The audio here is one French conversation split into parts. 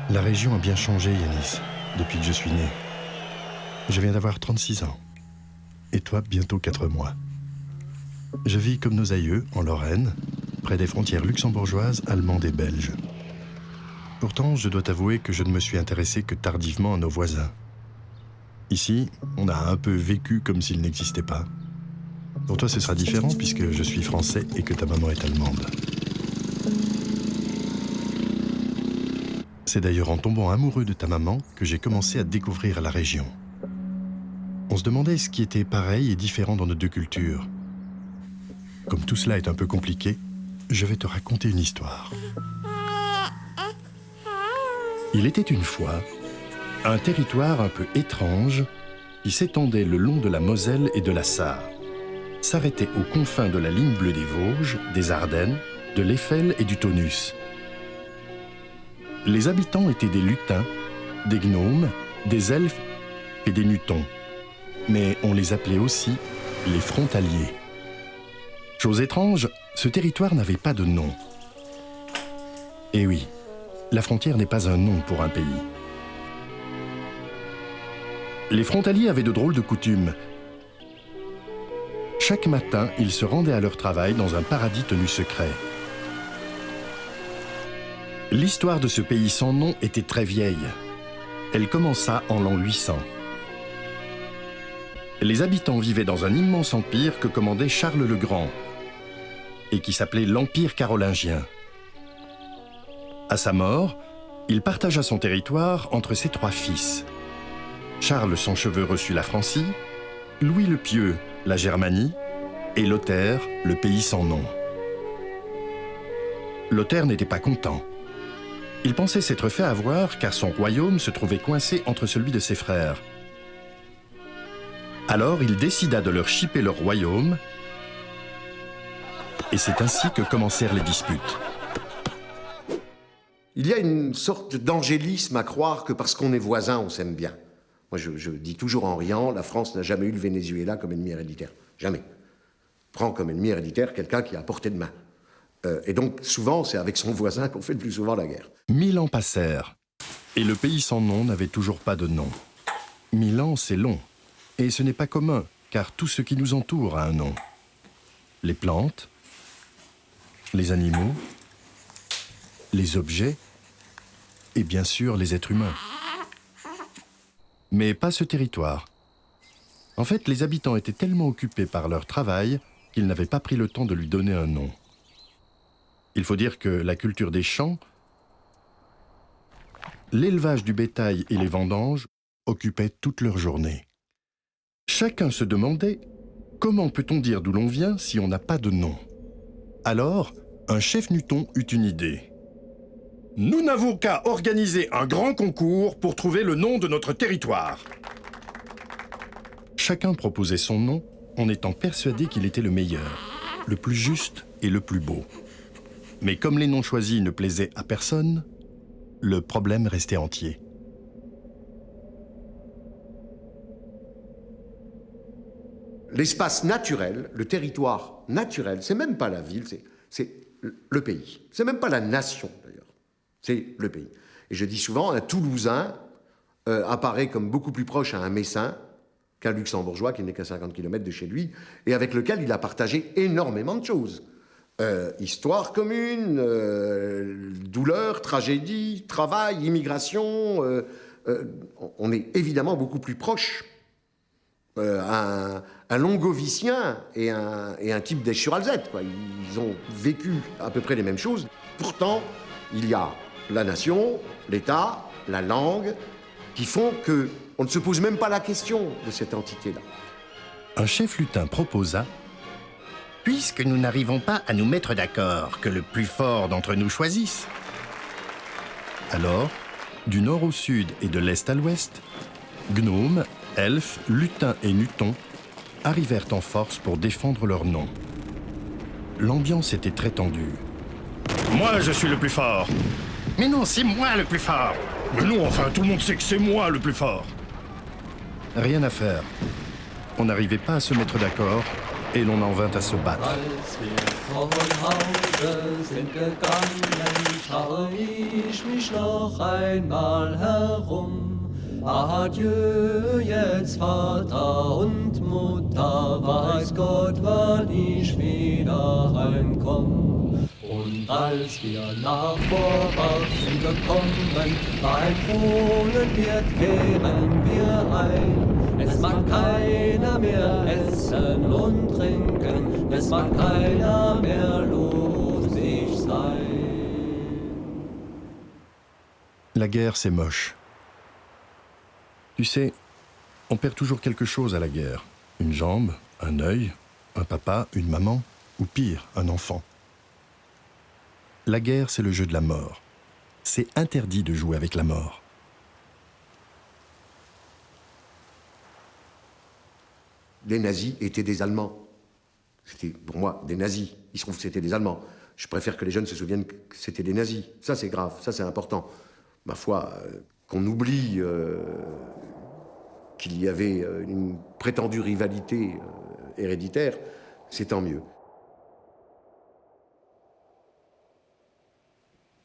La région a bien changé, Yanis, depuis que je suis né. Je viens d'avoir 36 ans. Et toi, bientôt 4 mois. Je vis comme nos aïeux, en Lorraine, près des frontières luxembourgeoises, allemandes et belges. Pourtant, je dois t'avouer que je ne me suis intéressé que tardivement à nos voisins. Ici, on a un peu vécu comme s'ils n'existaient pas. Pour toi, ce sera différent puisque je suis français et que ta maman est allemande. C'est d'ailleurs en tombant amoureux de ta maman que j'ai commencé à découvrir la région. On se demandait ce qui était pareil et différent dans nos deux cultures. Comme tout cela est un peu compliqué, je vais te raconter une histoire. Il était une fois un territoire un peu étrange qui s'étendait le long de la Moselle et de la Sarre, s'arrêtait aux confins de la ligne bleue des Vosges, des Ardennes, de l'Eiffel et du Taunus. Les habitants étaient des lutins, des gnomes, des elfes et des nutons. Mais on les appelait aussi les frontaliers. Chose étrange, ce territoire n'avait pas de nom. Et oui, la frontière n'est pas un nom pour un pays. Les frontaliers avaient de drôles de coutumes. Chaque matin, ils se rendaient à leur travail dans un paradis tenu secret. L'histoire de ce pays sans nom était très vieille. Elle commença en l'an 800. Les habitants vivaient dans un immense empire que commandait Charles le Grand et qui s'appelait l'Empire carolingien. À sa mort, il partagea son territoire entre ses 3 fils. Charles sans cheveux reçut la Francie, Louis le Pieux la Germanie et Lothaire le pays sans nom. Lothaire n'était pas content. Il pensait s'être fait avoir car son royaume se trouvait coincé entre celui de ses frères. Alors il décida de leur chipper leur royaume et c'est ainsi que commencèrent les disputes. Il y a une sorte d'angélisme à croire que parce qu'on est voisins, on s'aime bien. Moi, je dis toujours en riant, la France n'a jamais eu le Venezuela comme ennemi héréditaire. Jamais. Prend comme ennemi héréditaire quelqu'un qui est à portée de main. Et donc, souvent, c'est avec son voisin qu'on fait le plus souvent la guerre. 1000 ans passèrent, et le pays sans nom n'avait toujours pas de nom. 1000 ans, c'est long, et ce n'est pas commun, car tout ce qui nous entoure a un nom. Les plantes, les animaux, les objets, et bien sûr les êtres humains. Mais pas ce territoire. En fait, les habitants étaient tellement occupés par leur travail qu'ils n'avaient pas pris le temps de lui donner un nom. Il faut dire que la culture des champs, l'élevage du bétail et les vendanges occupaient toute leur journée. Chacun se demandait comment peut-on dire d'où l'on vient si on n'a pas de nom. Alors, un chef nuton eut une idée. Nous n'avons qu'à organiser un grand concours pour trouver le nom de notre territoire. Chacun proposait son nom en étant persuadé qu'il était le meilleur, le plus juste et le plus beau. Mais comme les noms choisis ne plaisaient à personne, le problème restait entier. L'espace naturel, le territoire naturel, c'est même pas la ville, c'est le pays. C'est même pas la nation, d'ailleurs. C'est le pays. Et je dis souvent, un Toulousain apparaît comme beaucoup plus proche à un Messin qu'un Luxembourgeois qui n'est qu'à 50 km de chez lui, et avec lequel il a partagé énormément de choses. Histoire commune, douleur, tragédie, travail, immigration. On est évidemment beaucoup plus proche. Un Longovicien et un type d'Esch-sur-Alzette, quoi. Ils ont vécu à peu près les mêmes choses. Pourtant, il y a la nation, l'État, la langue, qui font qu'on ne se pose même pas la question de cette entité-là. Un chef lutin proposa « Puisque nous n'arrivons pas à nous mettre d'accord, que le plus fort d'entre nous choisisse. » Alors, du nord au sud et de l'est à l'ouest, gnomes, elfes, lutins et nutons arrivèrent en force pour défendre leur nom. L'ambiance était très tendue. « Moi, je suis le plus fort !»« Mais non, c'est moi le plus fort !»« Mais non, enfin, tout le monde sait que c'est moi le plus fort !» Rien à faire. On n'arrivait pas à se mettre d'accord et l'on en vint à se battre. Als wir von Hause sind gegangen, schau ich ich mich noch einmal herum. Adieu, jetzt Vater und Mutter, weiß Gott, wann ich wieder heimkomm. Und als wir nach Vorwachen gekommen, bei Polen wird kehren wir ein. Es mag keiner mehr essen und trinken, es mag keiner mehr lustig sein. La guerre, c'est moche. Tu sais, on perd toujours quelque chose à la guerre. Une jambe, un œil, un papa, une maman, ou pire, un enfant. La guerre, c'est le jeu de la mort. C'est interdit de jouer avec la mort. Les nazis étaient des Allemands. C'était, pour moi, des nazis. Il se trouve que c'était des Allemands. Je préfère que les jeunes se souviennent que c'était des nazis. Ça, c'est grave. Ça, c'est important. Ma foi, qu'on oublie qu'il y avait une prétendue rivalité héréditaire, c'est tant mieux.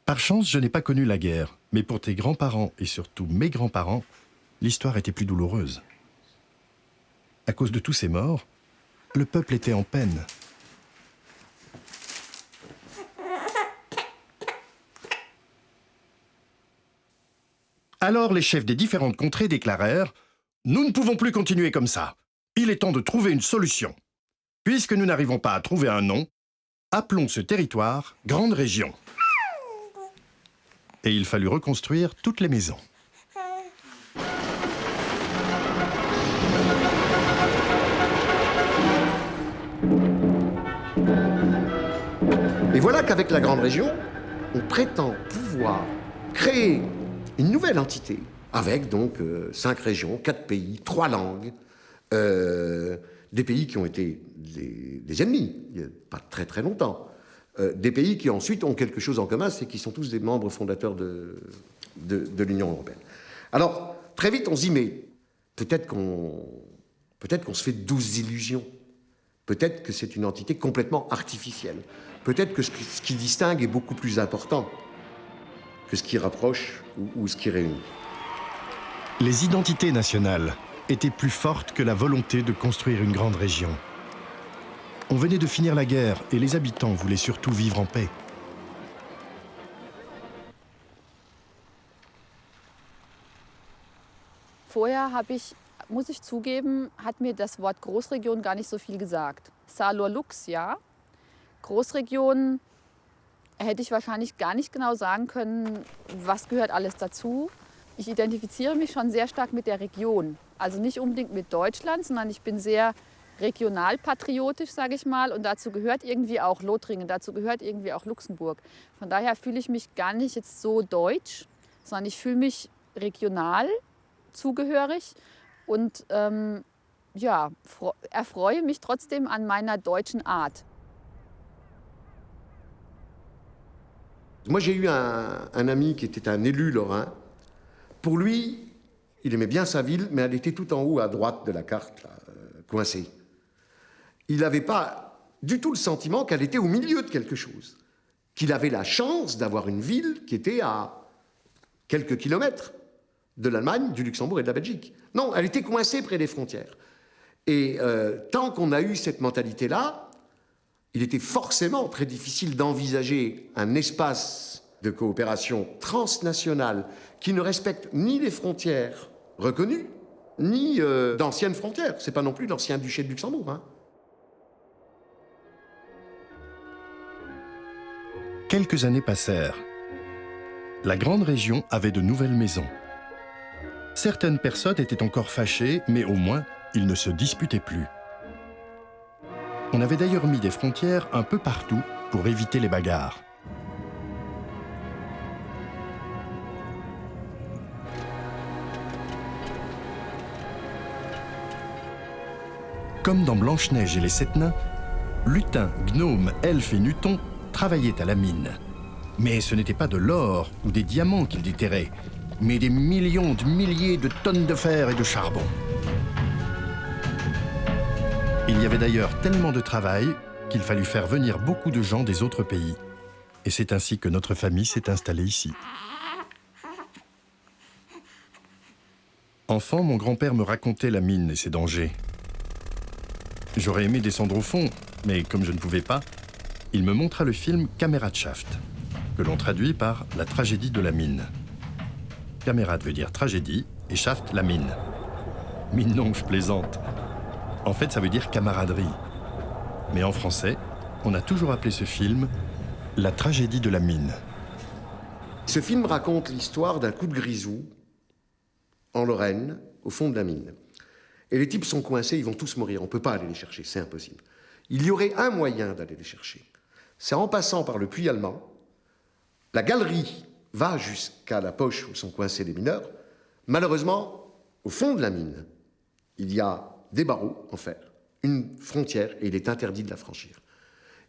Par chance, je n'ai pas connu la guerre, mais pour tes grands-parents et surtout mes grands-parents, l'histoire était plus douloureuse. À cause de tous ces morts, le peuple était en peine. Alors les chefs des différentes contrées déclarèrent « Nous ne pouvons plus continuer comme ça. Il est temps de trouver une solution. Puisque nous n'arrivons pas à trouver un nom, appelons ce territoire Grande Région. » Et il fallut reconstruire toutes les maisons. Et voilà qu'avec la Grande Région, on prétend pouvoir créer une nouvelle entité, avec donc 5 régions, 4 pays, 3 langues, des pays qui ont été des ennemis, il n'y a pas très très longtemps, des pays qui ensuite ont quelque chose en commun, c'est qu'ils sont tous des membres fondateurs de l'Union européenne. Alors, très vite, on se dit, mais peut-être qu'on se fait 12 illusions. Peut-être que c'est une entité complètement artificielle. Peut-être que ce qui distingue est beaucoup plus important que ce qui rapproche ou ce qui réunit. Les identités nationales étaient plus fortes que la volonté de construire une grande région. On venait de finir la guerre et les habitants voulaient surtout vivre en paix. Vorher muss ich zugeben, hat mir das Wort Großregion gar nicht so viel gesagt. Salor Lux, ja. Großregion hätte ich wahrscheinlich gar nicht genau sagen können, was gehört alles dazu. Ich identifiziere mich schon sehr stark mit der Region. Also nicht unbedingt mit Deutschland, sondern ich bin sehr regionalpatriotisch, sage ich mal. Und dazu gehört irgendwie auch Lothringen, dazu gehört irgendwie auch Luxemburg. Von daher fühle ich mich gar nicht jetzt so deutsch, sondern ich fühle mich regional zugehörig und ja, erfreue mich trotzdem an meiner deutschen Art. Moi, j'ai eu un ami qui était un élu lorrain. Pour lui, il aimait bien sa ville, mais elle était tout en haut à droite de la carte, là, coincée. Il n'avait pas du tout le sentiment qu'elle était au milieu de quelque chose, qu'il avait la chance d'avoir une ville qui était à quelques kilomètres de l'Allemagne, du Luxembourg et de la Belgique. Non, elle était coincée près des frontières. Et tant qu'on a eu cette mentalité-là, il était forcément très difficile d'envisager un espace de coopération transnationale qui ne respecte ni les frontières reconnues, ni d'anciennes frontières. C'est pas non plus l'ancien duché de Luxembourg, hein. Quelques années passèrent. La grande région avait de nouvelles maisons. Certaines personnes étaient encore fâchées, mais au moins, ils ne se disputaient plus. On avait d'ailleurs mis des frontières un peu partout pour éviter les bagarres. Comme dans Blanche-Neige et les Sept Nains, lutins, gnomes, elfes et nutons travaillaient à la mine. Mais ce n'était pas de l'or ou des diamants qu'ils déterraient, mais des millions de milliers de tonnes de fer et de charbon. Il y avait d'ailleurs tellement de travail qu'il fallut faire venir beaucoup de gens des autres pays. Et c'est ainsi que notre famille s'est installée ici. Enfant, mon grand-père me racontait la mine et ses dangers. J'aurais aimé descendre au fond, mais comme je ne pouvais pas, il me montra le film Kameradschaft, que l'on traduit par La tragédie de la mine. Kamerad veut dire tragédie et Schaft, la mine. Mine non, je plaisante. En fait, ça veut dire camaraderie. Mais en français, on a toujours appelé ce film La tragédie de la mine. Ce film raconte l'histoire d'un coup de grisou en Lorraine, au fond de la mine. Et les types sont coincés, ils vont tous mourir. On ne peut pas aller les chercher, c'est impossible. Il y aurait un moyen d'aller les chercher. C'est en passant par le puits allemand. La galerie va jusqu'à la poche où sont coincés les mineurs. Malheureusement, au fond de la mine, il y a des barreaux en fer, une frontière, et il est interdit de la franchir.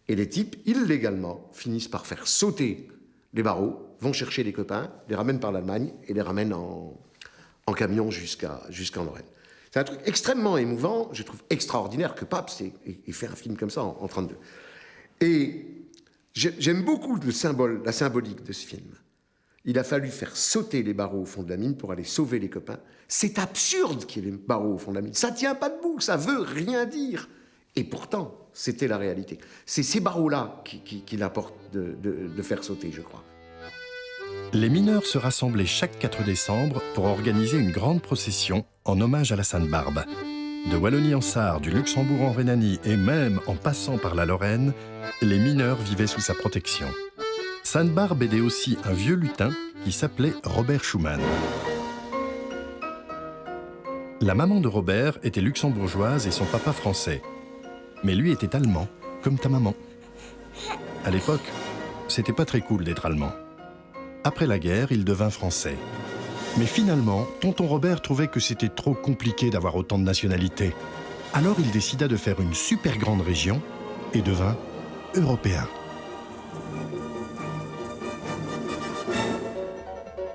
Et les types, illégalement, finissent par faire sauter les barreaux, vont chercher les copains, les ramènent par l'Allemagne et les ramènent en camion jusqu'en Lorraine. C'est un truc extrêmement émouvant. Je trouve extraordinaire que Pabst ait fait un film comme ça en 1932. Et j'aime beaucoup la symbolique de ce film. Il a fallu faire sauter les barreaux au fond de la mine pour aller sauver les copains. C'est absurde qu'il y ait les barreaux au fond de la mine. Ça tient pas debout, ça veut rien dire. Et pourtant, c'était la réalité. C'est ces barreaux-là qu'il importe de faire sauter, je crois. Les mineurs se rassemblaient chaque 4 décembre pour organiser une grande procession en hommage à la Sainte-Barbe. De Wallonie en Sarre, du Luxembourg en Rhénanie et même en passant par la Lorraine, les mineurs vivaient sous sa protection. Sainte-Barbe aidait aussi un vieux lutin qui s'appelait Robert Schumann. La maman de Robert était luxembourgeoise et son papa français. Mais lui était allemand, comme ta maman. À l'époque, c'était pas très cool d'être allemand. Après la guerre, il devint français. Mais finalement, tonton Robert trouvait que c'était trop compliqué d'avoir autant de nationalités. Alors il décida de faire une super grande région et devint européen.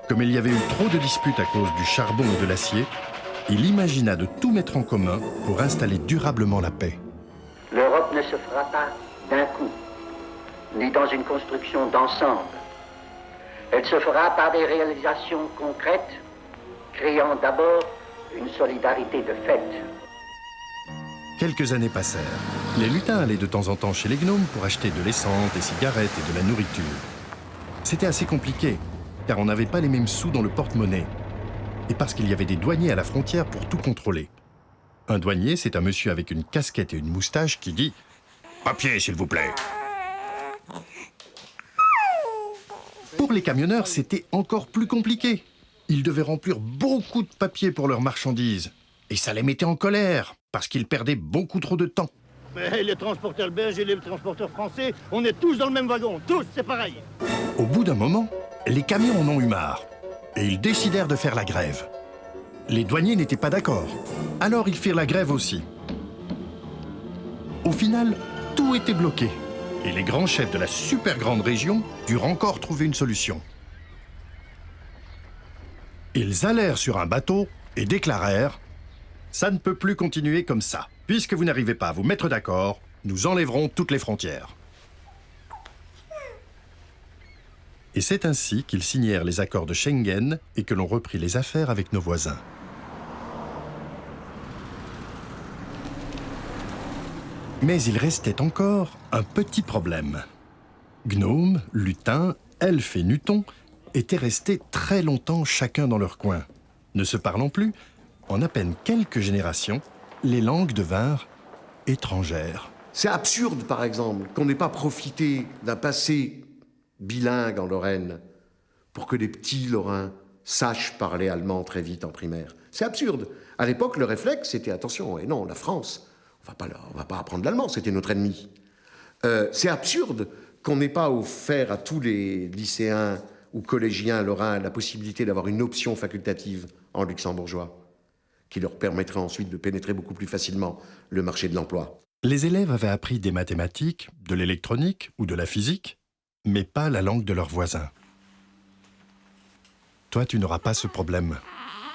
Comme il y avait eu trop de disputes à cause du charbon et de l'acier, il imagina de tout mettre en commun pour installer durablement la paix. L'Europe ne se fera pas d'un coup, ni dans une construction d'ensemble. Elle se fera par des réalisations concrètes, créant d'abord une solidarité de fait. Quelques années passèrent. Les lutins allaient de temps en temps chez les gnomes pour acheter de l'essence, des cigarettes et de la nourriture. C'était assez compliqué, car on n'avait pas les mêmes sous dans le porte-monnaie. Et parce qu'il y avait des douaniers à la frontière pour tout contrôler. Un douanier, c'est un monsieur avec une casquette et une moustache qui dit « Papier, s'il vous plaît !» Pour les camionneurs, c'était encore plus compliqué. Ils devaient remplir beaucoup de papiers pour leurs marchandises. Et ça les mettait en colère, parce qu'ils perdaient beaucoup trop de temps. Mais les transporteurs belges et les transporteurs français, on est tous dans le même wagon, tous, c'est pareil. Au bout d'un moment, les camions en ont eu marre. Et ils décidèrent de faire la grève. Les douaniers n'étaient pas d'accord. Alors ils firent la grève aussi. Au final, tout était bloqué. Et les grands chefs de la super grande région durent encore trouver une solution. Ils allèrent sur un bateau et déclarèrent « Ça ne peut plus continuer comme ça. Puisque vous n'arrivez pas à vous mettre d'accord, nous enlèverons toutes les frontières. » Et c'est ainsi qu'ils signèrent les accords de Schengen et que l'on reprit les affaires avec nos voisins. Mais il restait encore un petit problème. Gnomes, lutins, elfes et nutons étaient restés très longtemps chacun dans leur coin. Ne se parlant plus, en à peine quelques générations, les langues devinrent étrangères. C'est absurde, par exemple, qu'on n'ait pas profité d'un passé bilingue en Lorraine pour que les petits Lorrains sachent parler allemand très vite en primaire. C'est absurde. À l'époque, le réflexe, c'était attention, et non, la France, on va pas apprendre l'allemand, c'était notre ennemi. C'est absurde qu'on n'ait pas offert à tous les lycéens ou collégiens lorrains la possibilité d'avoir une option facultative en luxembourgeois, qui leur permettrait ensuite de pénétrer beaucoup plus facilement le marché de l'emploi. Les élèves avaient appris des mathématiques, de l'électronique ou de la physique, mais pas la langue de leurs voisins. Toi, tu n'auras pas ce problème,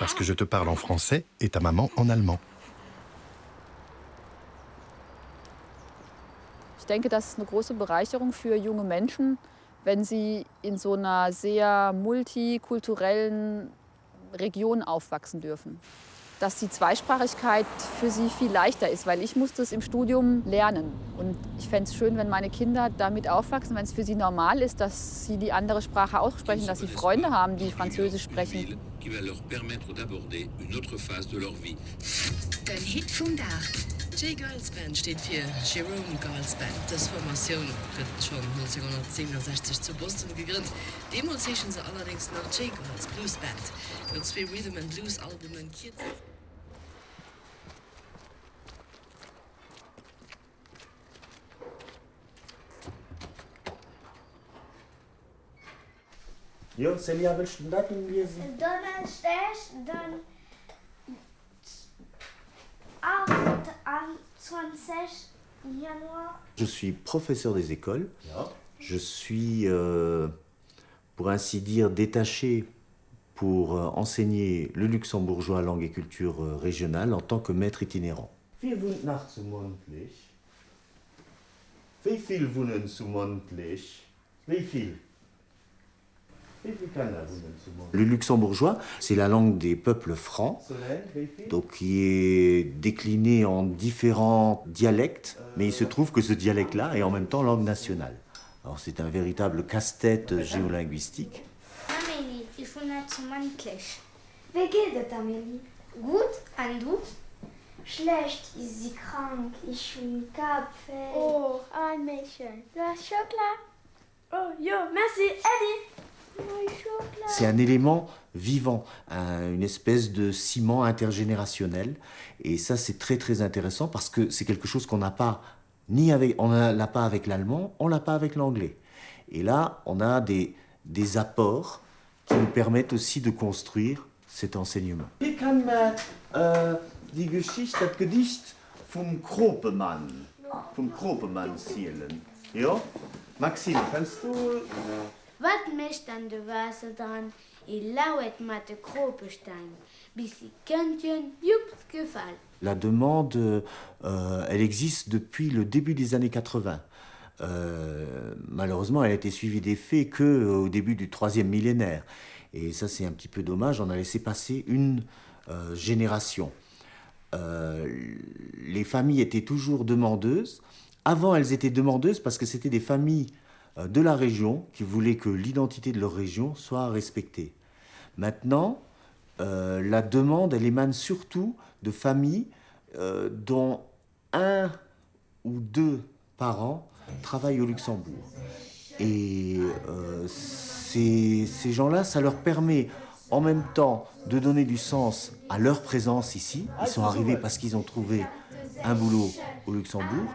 parce que je te parle en français et ta maman en allemand. Ich denke, das ist eine große Bereicherung für junge Menschen, wenn sie in so einer sehr multikulturellen Region aufwachsen dürfen. Dass die Zweisprachigkeit für sie viel leichter ist, weil ich musste es im Studium lernen. Und ich fände es schön, wenn meine Kinder damit aufwachsen, wenn es für sie normal ist, dass sie die andere Sprache aussprechen, dass sie Freunde haben, die Französisch sprechen. Qui va leur permettre d'aborder une autre phase de leur vie. Ein Hit vom Dach. J-Girls Band steht für Jerome Girls Band. Das Formation wird schon 1967 zu Boston gegründet. Demals hießen sie allerdings noch J-Girls Blues Band. Mit 2 Rhythm and Blues Albumen Kids. Jo, Celia, willst du das lesen? Donnerstag, dann 28 Januar. Je suis professeur des écoles. Je suis, pour ainsi dire, détaché pour enseigner le luxembourgeois langue et culture régionale en tant que maître itinérant. Wie wohnt nachts mundlich? Wie viel wohnen zu mundlich? Wie viel? Le luxembourgeois, c'est la langue des peuples francs, donc qui est déclinée en différents dialectes, mais il se trouve que ce dialecte-là est en même temps langue nationale. Alors c'est un véritable casse-tête géolinguistique. Amélie, ich wohne zu mundlich. Wie geht es, Amélie? Gut, und du? Schlecht, ist sie krank, ich bin Kopfweh. Oh, ein Mädchen. Du hast Schokolade? Oh, jo, merci, Eddie. C'est un élément vivant, une espèce de ciment intergénérationnel. Et ça, c'est très très intéressant parce que c'est quelque chose qu'on n'a pas, on l'a pas avec l'allemand, on l'a pas avec l'anglais. Et là, on a des apports qui nous permettent aussi de construire cet enseignement. Ich kann die Geschichte, das Gedicht vom Kropemann zählen. Ja? Maxime, kannst du... Wat mischt an de Wasser dran, lauet mat de Kropestein, bis sie könnten jups gefallen. La demande, elle existe depuis le début des années 80. Malheureusement, elle a été suivie des faits qu'au début du 3e millénaire. Et ça, c'est un petit peu dommage, on a laissé passer une génération. Les familles étaient toujours demandeuses. Avant, elles étaient demandeuses parce que c'était des familles de la région qui voulaient que l'identité de leur région soit respectée. Maintenant, la demande, elle émane surtout de familles dont 1 ou 2 parents travaillent au Luxembourg. Et ces gens-là, ça leur permet en même temps de donner du sens à leur présence ici. Ils sont arrivés parce qu'ils ont trouvé un boulot au Luxembourg.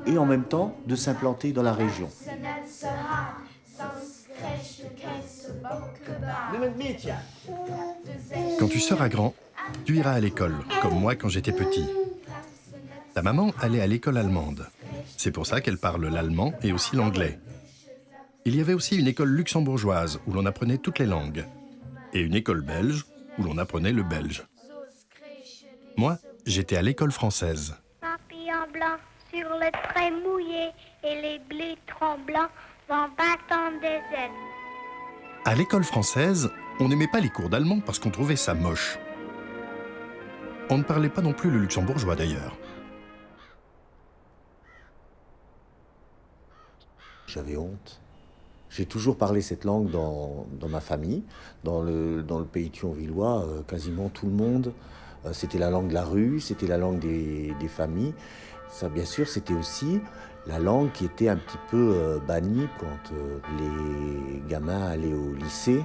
Et en même temps de s'implanter dans la région. Quand tu seras grand, tu iras à l'école, comme moi quand j'étais petit. Ta maman allait à l'école allemande. C'est pour ça qu'elle parle l'allemand et aussi l'anglais. Il y avait aussi une école luxembourgeoise où l'on apprenait toutes les langues. Et une école belge où l'on apprenait le belge. Moi, j'étais à l'école française. Papillon blanc sur le trait mouillé et les blés tremblants en battant des ailes. À l'école française, on n'aimait pas les cours d'allemand parce qu'on trouvait ça moche. On ne parlait pas non plus le luxembourgeois d'ailleurs. J'avais honte. J'ai toujours parlé cette langue dans ma famille. Dans le pays thionvillois, quasiment tout le monde. C'était la langue de la rue, c'était la langue des familles. Ça, bien sûr, c'était aussi la langue qui était un petit peu bannie quand les gamins allaient au lycée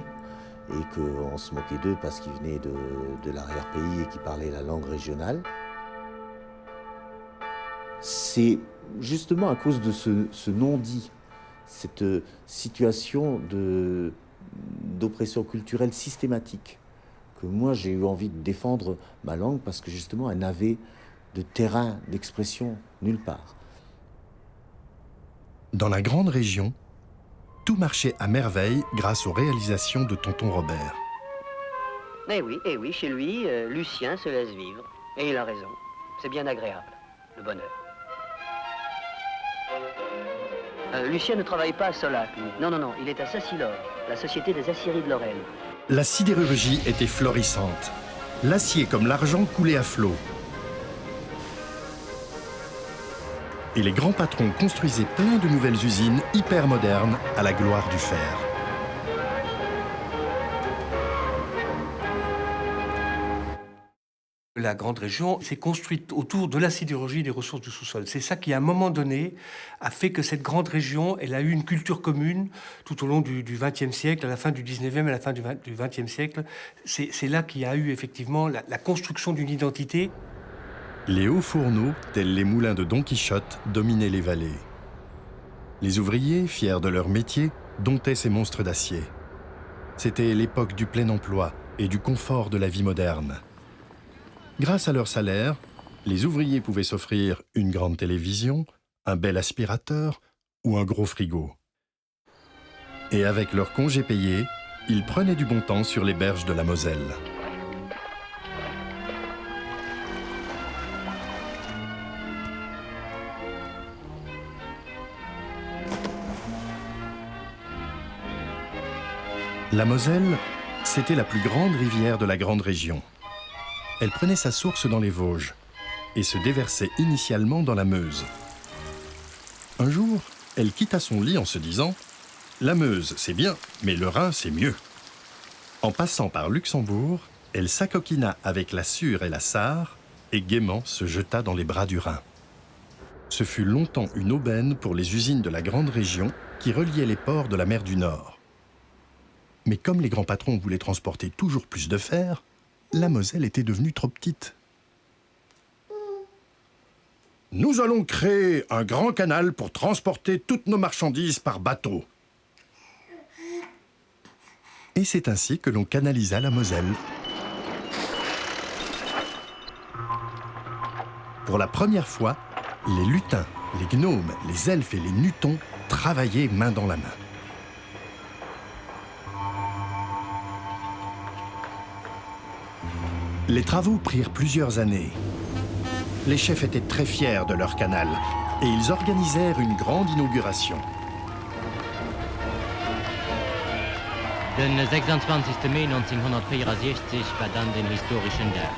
et qu'on se moquait d'eux parce qu'ils venaient de l'arrière-pays et qu'ils parlaient la langue régionale. C'est justement à cause de ce non-dit, cette situation d'oppression culturelle systématique, que moi j'ai eu envie de défendre ma langue parce que justement elle n'avait de terrain d'expression nulle part. Dans la grande région, tout marchait à merveille grâce aux réalisations de tonton Robert. Eh oui, chez lui, Lucien se laisse vivre. Et il a raison. C'est bien agréable, le bonheur. Lucien ne travaille pas à Solac, lui. Non, il est à Saint-Silor, la Société des Aciéries de Lorraine. La sidérurgie était florissante. L'acier comme l'argent coulait à flot. Et les grands patrons construisaient plein de nouvelles usines hyper modernes à la gloire du fer. La grande région s'est construite autour de la sidérurgie et des ressources du sous-sol. C'est ça qui, à un moment donné, a fait que cette grande région, elle a eu une culture commune tout au long du XXe siècle, à la fin du XIXe, à la fin du XXe siècle. C'est là qu'il y a eu effectivement la construction d'une identité. Les hauts fourneaux, tels les moulins de Don Quichotte, dominaient les vallées. Les ouvriers, fiers de leur métier, domptaient ces monstres d'acier. C'était l'époque du plein emploi et du confort de la vie moderne. Grâce à leur salaire, les ouvriers pouvaient s'offrir une grande télévision, un bel aspirateur ou un gros frigo. Et avec leurs congés payés, ils prenaient du bon temps sur les berges de la Moselle. La Moselle, c'était la plus grande rivière de la grande région. Elle prenait sa source dans les Vosges et se déversait initialement dans la Meuse. Un jour, elle quitta son lit en se disant « La Meuse, c'est bien, mais le Rhin, c'est mieux ». En passant par Luxembourg, elle s'acoquina avec la Sûre et la Sarre et gaiement se jeta dans les bras du Rhin. Ce fut longtemps une aubaine pour les usines de la grande région qui reliaient les ports de la mer du Nord. Mais comme les grands patrons voulaient transporter toujours plus de fer, la Moselle était devenue trop petite. Nous allons créer un grand canal pour transporter toutes nos marchandises par bateau. Et c'est ainsi que l'on canalisa la Moselle. Pour la première fois, les lutins, les gnomes, les elfes et les nutons travaillaient main dans la main. Les travaux prirent plusieurs années. Les chefs étaient très fiers de leur canal et ils organisèrent une grande inauguration. Den 26. Mai 1964 war dann den historischen Tag.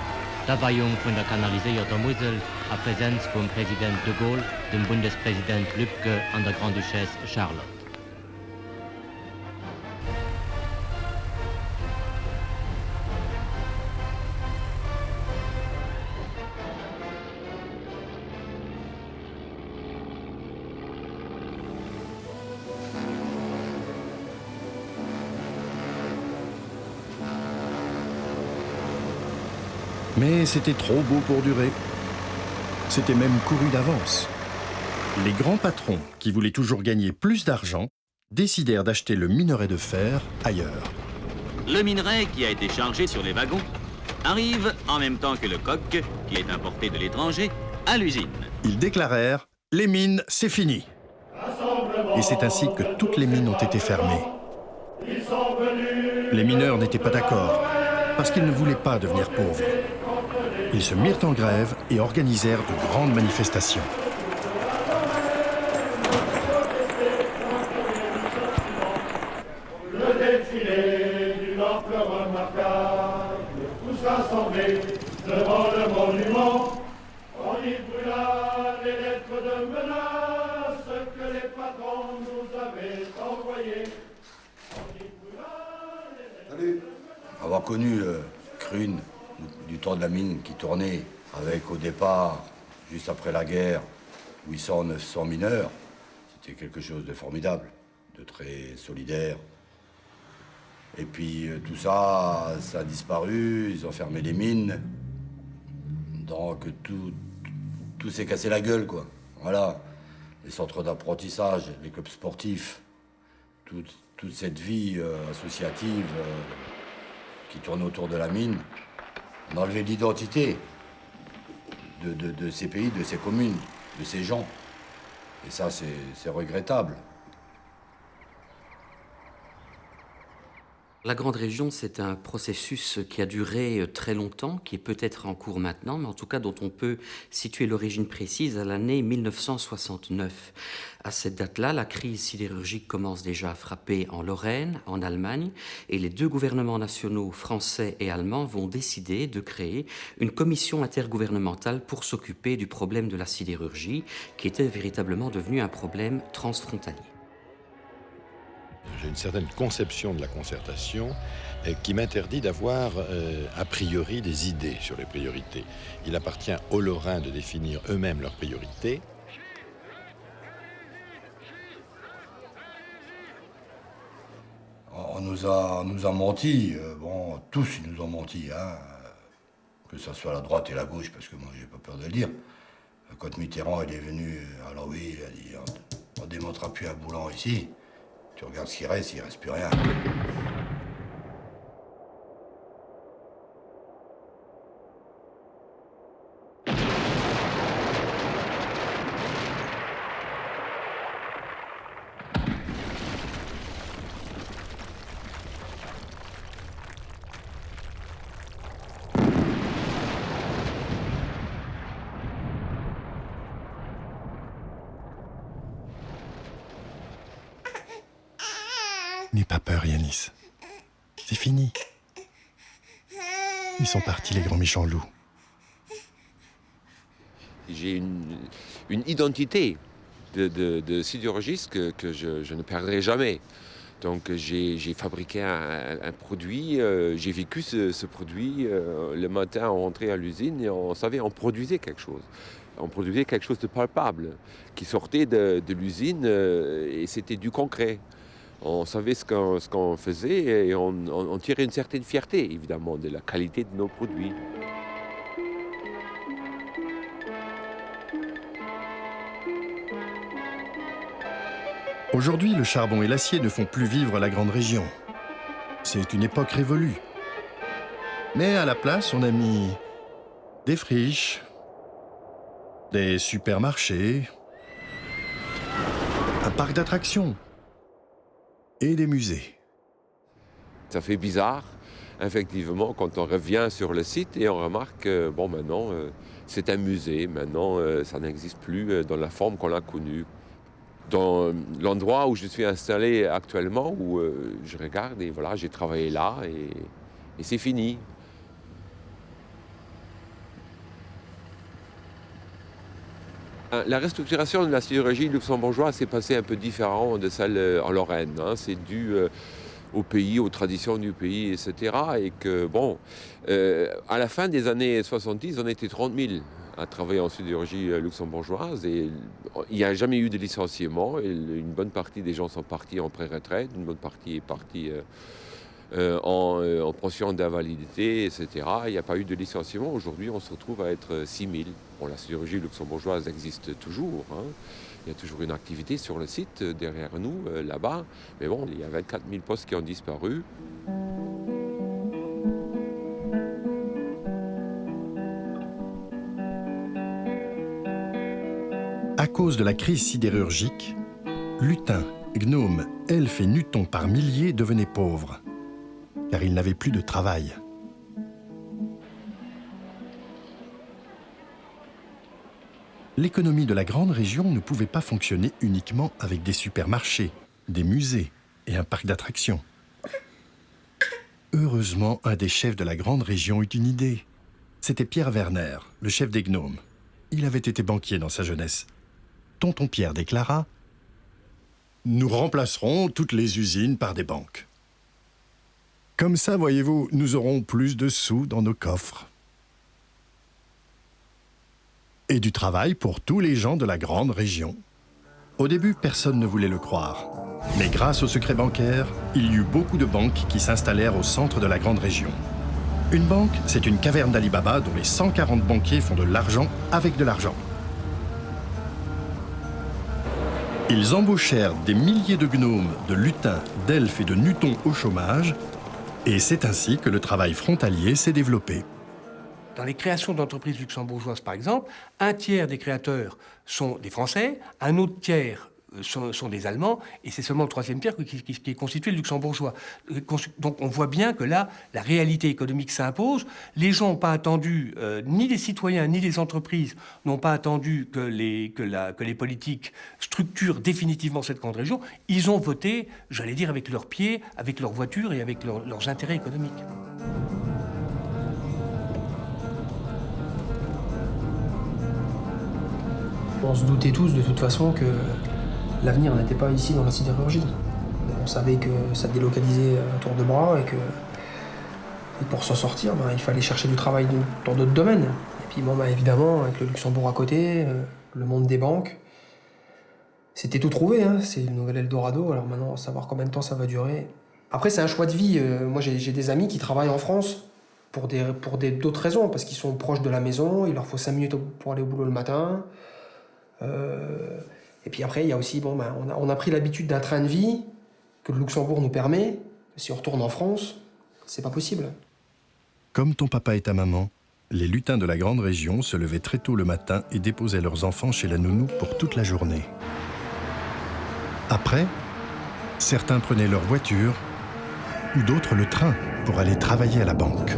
D'Abweihung von der kanalisierter Mosel a Präsenz vom Präsident de Gaulle, dem Bundespräsident Lübke an der Grand-Duchesse Charlotte. Mais c'était trop beau pour durer. C'était même couru d'avance. Les grands patrons, qui voulaient toujours gagner plus d'argent, décidèrent d'acheter le minerai de fer ailleurs. Le minerai qui a été chargé sur les wagons arrive en même temps que le coke, qui est importé de l'étranger, à l'usine. Ils déclarèrent « Les mines, c'est fini ». Et c'est ainsi que toutes les mines ont été fermées. Les mineurs n'étaient pas d'accord, parce qu'ils ne voulaient pas devenir pauvres. Ils se mirent en grève et organisèrent de grandes manifestations. Le défilé d'une ampleur remarquable, tous rassemblés devant le monument, on y brûla les lettres de menace que les patrons nous avaient envoyées. Salut. Avoir connu Crune, du temps de la mine qui tournait, avec au départ, juste après la guerre, 800-900 mineurs, c'était quelque chose de formidable, de très solidaire. Et puis tout ça, ça a disparu, ils ont fermé les mines, donc tout s'est cassé la gueule, quoi. Voilà, les centres d'apprentissage, les clubs sportifs, toute cette vie associative qui tournait autour de la mine, on a enlevé l'identité de ces pays, de ces communes, de ces gens. Et ça, c'est regrettable. La Grande Région, c'est un processus qui a duré très longtemps, qui est peut-être en cours maintenant, mais en tout cas dont on peut situer l'origine précise à l'année 1969. À cette date-là, la crise sidérurgique commence déjà à frapper en Lorraine, en Allemagne, et les deux gouvernements nationaux français et allemands vont décider de créer une commission intergouvernementale pour s'occuper du problème de la sidérurgie, qui était véritablement devenu un problème transfrontalier. J'ai une certaine conception de la concertation qui m'interdit d'avoir a priori des idées sur les priorités. Il appartient aux Lorrains de définir eux-mêmes leurs priorités. On nous a menti, bon, tous ils nous ont menti, hein, que ce soit la droite et la gauche, parce que moi j'ai pas peur de le dire. Quand Mitterrand il est venu, alors oui, il a dit on démontera plus un boulon ici. Tu regardes ce qu'il reste, il reste plus rien. N'aie pas peur, Yanis. C'est fini. Ils sont partis, les grands méchants loups. J'ai une identité de sidérurgiste que je ne perdrai jamais. Donc j'ai fabriqué un produit, j'ai vécu ce produit. Le matin, on rentrait à l'usine et on savait, on produisait quelque chose. On produisait quelque chose de palpable qui sortait de l'usine et c'était du concret. On savait ce qu'on faisait et on tirait une certaine fierté, évidemment, de la qualité de nos produits. Aujourd'hui, le charbon et l'acier ne font plus vivre la Grande Région. C'est une époque révolue. Mais à la place, on a mis des friches, des supermarchés, un parc d'attractions et des musées. Ça fait bizarre, effectivement, quand on revient sur le site et on remarque que, bon, maintenant, c'est un musée. Maintenant, ça n'existe plus dans la forme qu'on l'a connue. Dans l'endroit où je suis installé actuellement, où je regarde et voilà, j'ai travaillé là et c'est fini. La restructuration de la sidérurgie luxembourgeoise s'est passée un peu différent de celle en Lorraine. Hein. C'est dû au pays, aux traditions du pays, etc. Et que, bon, à la fin des années 70, on était 30 000 à travailler en sidérurgie luxembourgeoise et il n'y a jamais eu de licenciement. Et une bonne partie des gens sont partis en pré-retraite, une bonne partie est partie en pension d'invalidité, etc. Il n'y a pas eu de licenciement. Aujourd'hui, on se retrouve à être 6 000. Bon, la sidérurgie luxembourgeoise existe toujours. Hein. Il y a toujours une activité sur le site derrière nous, là-bas. Mais bon, il y a 24 000 postes qui ont disparu. À cause de la crise sidérurgique, lutins, gnomes, elfes et nutons par milliers devenaient pauvres, car ils n'avaient plus de travail. L'économie de la Grande Région ne pouvait pas fonctionner uniquement avec des supermarchés, des musées et un parc d'attractions. Heureusement, un des chefs de la Grande Région eut une idée. C'était Pierre Werner, le chef des gnomes. Il avait été banquier dans sa jeunesse. Tonton Pierre déclara « Nous remplacerons toutes les usines par des banques. Comme ça, voyez-vous, nous aurons plus de sous dans nos coffres. Et du travail pour tous les gens de la Grande Région. » Au début, personne ne voulait le croire. Mais grâce au secret bancaire, il y eut beaucoup de banques qui s'installèrent au centre de la Grande Région. Une banque, c'est une caverne d'Ali Baba dont les 140 banquiers font de l'argent avec de l'argent. Ils embauchèrent des milliers de gnomes, de lutins, d'elfes et de nutons au chômage, et c'est ainsi que le travail frontalier s'est développé. Dans les créations d'entreprises luxembourgeoises, par exemple, un tiers des créateurs sont des Français, un autre tiers sont des Allemands, et c'est seulement le troisième tiers qui est constitué de luxembourgeois. Donc on voit bien que là, la réalité économique s'impose. Les gens n'ont pas attendu, ni les citoyens, ni les entreprises n'ont pas attendu que les politiques structurent définitivement cette grande région. Ils ont voté, j'allais dire, avec leurs pieds, avec leurs voitures et avec leurs intérêts économiques. On se doutait tous de toute façon que l'avenir n'était pas ici dans la sidérurgie. On savait que ça délocalisait à tour de bras et pour s'en sortir, il fallait chercher du travail dans d'autres domaines. Et puis évidemment, avec le Luxembourg à côté, le monde des banques, c'était tout trouvé, hein. C'est le nouvel Eldorado, alors maintenant, savoir combien de temps ça va durer. Après, c'est un choix de vie. Moi, j'ai des amis qui travaillent en France pour d'autres raisons, parce qu'ils sont proches de la maison, il leur faut 5 minutes pour aller au boulot le matin. Et puis après, il y a aussi, on a pris l'habitude d'un train de vie que le Luxembourg nous permet. Si on retourne en France, c'est pas possible. Comme ton papa et ta maman, les lutins de la grande région se levaient très tôt le matin et déposaient leurs enfants chez la nounou pour toute la journée. Après, certains prenaient leur voiture ou d'autres le train pour aller travailler à la banque.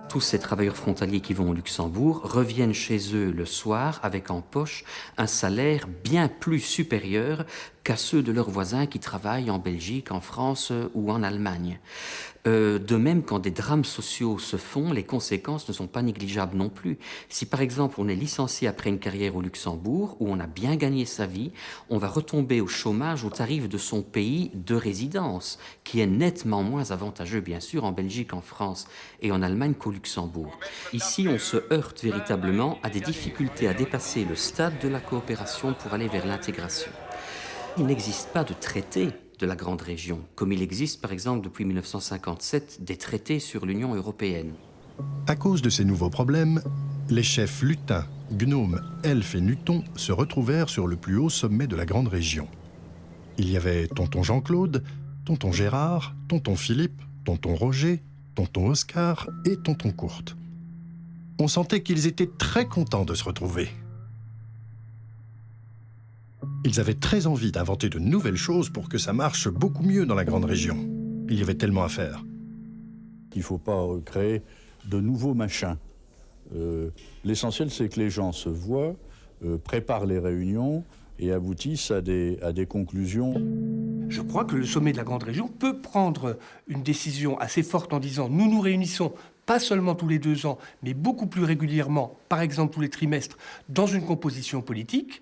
Tous ces travailleurs frontaliers qui vont au Luxembourg reviennent chez eux le soir avec en poche un salaire bien plus supérieur qu'à ceux de leurs voisins qui travaillent en Belgique, en France ou en Allemagne. De même, quand des drames sociaux se font, les conséquences ne sont pas négligeables non plus. Si par exemple on est licencié après une carrière au Luxembourg, où on a bien gagné sa vie, on va retomber au chômage au tarif de son pays de résidence, qui est nettement moins avantageux bien sûr en Belgique, en France et en Allemagne qu'au Luxembourg. Ici, on se heurte véritablement à des difficultés à dépasser le stade de la coopération pour aller vers l'intégration. Il n'existe pas de traité de la grande région, comme il existe par exemple depuis 1957 des traités sur l'Union européenne. À cause de ces nouveaux problèmes, les chefs lutins, gnomes, elfes et nutons se retrouvèrent sur le plus haut sommet de la grande région. Il y avait tonton Jean-Claude, tonton Gérard, tonton Philippe, tonton Roger, tonton Oscar et tonton Kurt. On sentait qu'ils étaient très contents de se retrouver. Ils avaient très envie d'inventer de nouvelles choses pour que ça marche beaucoup mieux dans la grande région. Il y avait tellement à faire. Il ne faut pas créer de nouveaux machins. L'essentiel, c'est que les gens se voient, préparent les réunions et aboutissent à des conclusions. Je crois que le sommet de la grande région peut prendre une décision assez forte en disant « nous nous réunissons » pas seulement tous les 2 ans, mais beaucoup plus régulièrement, par exemple tous les trimestres, dans une composition politique.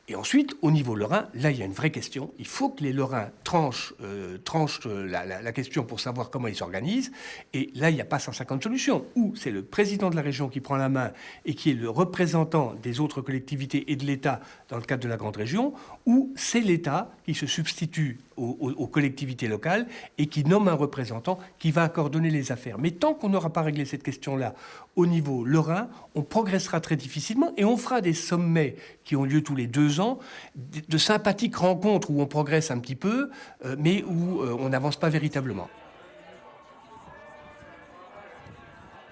Et ensuite, au niveau lorrain, là, il y a une vraie question. Il faut que les Lorrains tranchent la question pour savoir comment ils s'organisent. Et là, il n'y a pas 150 solutions. Ou c'est le président de la région qui prend la main et qui est le représentant des autres collectivités et de l'État dans le cadre de la grande région, ou c'est l'État qui se substitue aux collectivités locales et qui nomme un représentant qui va coordonner les affaires. Mais tant qu'on n'aura pas réglé cette question-là au niveau lorrain, on progressera très difficilement et on fera des sommets qui ont lieu tous les 2 ans, de sympathiques rencontres où on progresse un petit peu, mais où on n'avance pas véritablement.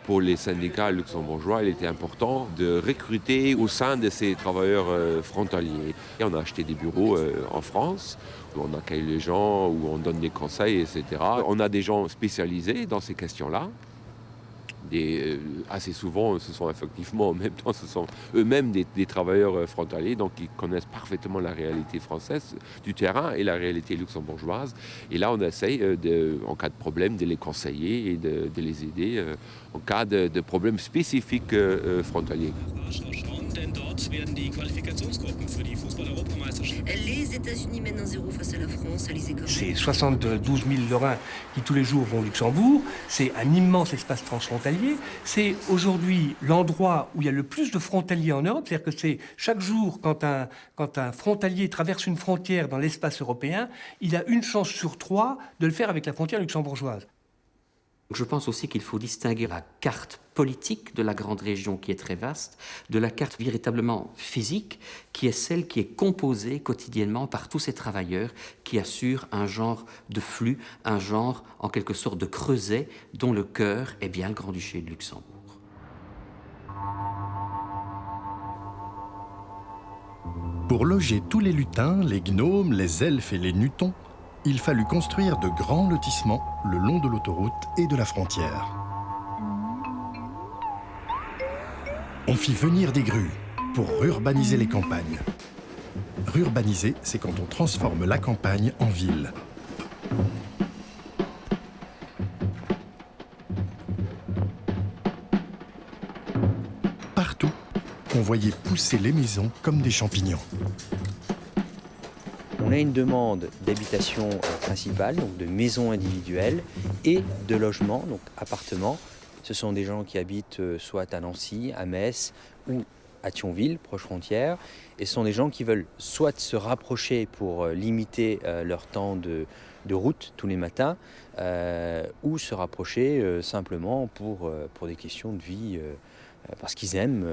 Pour les syndicats luxembourgeois, il était important de recruter au sein de ces travailleurs frontaliers. Et on a acheté des bureaux en France, où on accueille les gens, où on donne des conseils, etc. On a des gens spécialisés dans ces questions-là. Assez souvent, ce sont effectivement, en même temps, ce sont eux-mêmes des travailleurs frontaliers, donc ils connaissent parfaitement la réalité française du terrain et la réalité luxembourgeoise. Et là, on essaye, en cas de problème, de les conseiller et de les aider en cas de problèmes spécifiques frontaliers. Les États-Unis mènent 1-0 face à la France, les écoles. C'est 72 000 Lorrains qui tous les jours vont au Luxembourg. C'est un immense espace transfrontalier. C'est aujourd'hui l'endroit où il y a le plus de frontaliers en Europe. C'est-à-dire que c'est chaque jour, quand un frontalier traverse une frontière dans l'espace européen, il a une chance sur 3 de le faire avec la frontière luxembourgeoise. Je pense aussi qu'il faut distinguer la carte politique de la grande région qui est très vaste, de la carte véritablement physique qui est celle qui est composée quotidiennement par tous ces travailleurs qui assurent un genre de flux, un genre en quelque sorte de creuset dont le cœur est bien le Grand-Duché de Luxembourg. Pour loger tous les lutins, les gnomes, les elfes et les nutons, il fallut construire de grands lotissements le long de l'autoroute et de la frontière. On fit venir des grues pour urbaniser les campagnes. Rurbaniser, c'est quand on transforme la campagne en ville. Partout, on voyait pousser les maisons comme des champignons. On a une demande d'habitation principale, donc de maisons individuelles, et de logements, donc appartements. Ce sont des gens qui habitent soit à Nancy, à Metz ou à Thionville, proche frontière. Et ce sont des gens qui veulent soit se rapprocher pour limiter leur temps de route tous les matins, ou se rapprocher simplement pour des questions de vie, parce qu'ils aiment